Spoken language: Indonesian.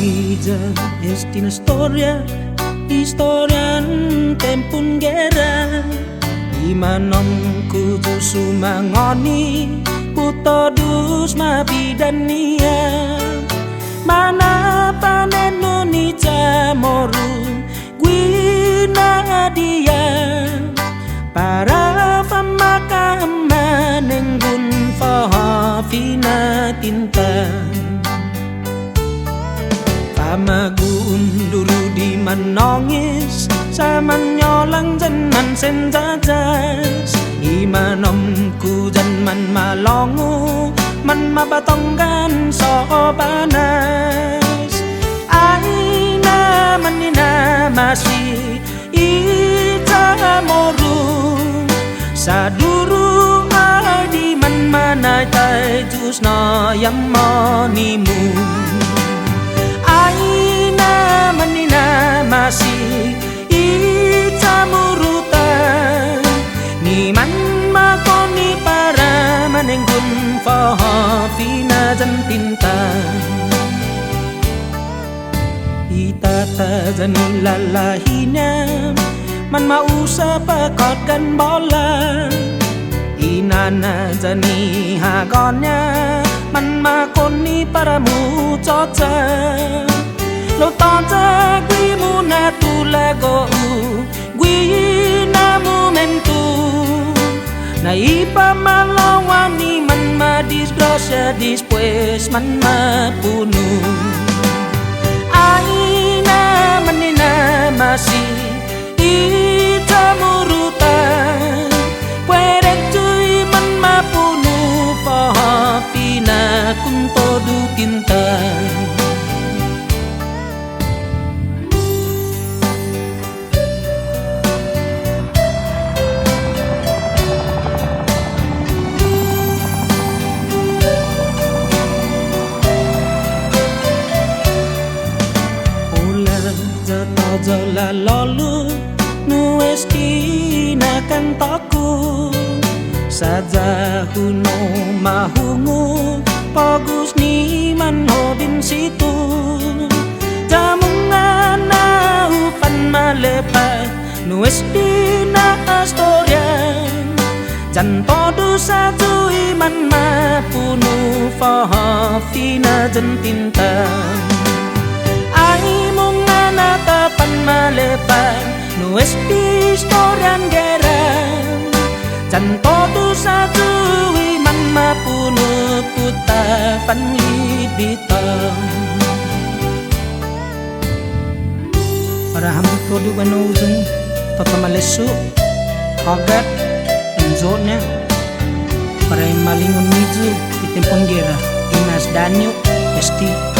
vida es una historia, historia en tempun guerra. Imanom kudu sumangoni puto dus mabidania. Mana panenu ni jamoru gwina dia. Para pemakaman nenggun fahafina tinta. Pamagun dulu di menangis Saman nyolang janan senjajas Imanomku jan man malongu Man mabatongkan sobanas Aina manina masih ita moru Saduru adi man manai tai jusna yang manimu Aina manina masih ita murutan Ni man makoni para manenggun fahafina jan tinta Ita tajan lalahina Man mausa pakotkan bola Inana jani hagonnya Man makoni paramu coca Lo tonta gui muna tulago Gui namu mentu Na ipa malawani Man ma disgrosya después Man ma punuh Aina menina masih ita murutan Puerek cuy man ma punuh Fahafina kunto du tinta Jola lolu nues kina kantoku Saja huno mahungu Pogus ni man hobin situ Jamungan na upan malepa Nues dina astoria Jan todo satu iman mapunu Fahafina jan tinta Tapan malepan nues historian guerra Jan todo satu iman mapunu puta panlibitang Para hamdi todo banuzun Tota malesu Hogat Enzotnya Para malingun miju Itempon guerra Inas danyo Esti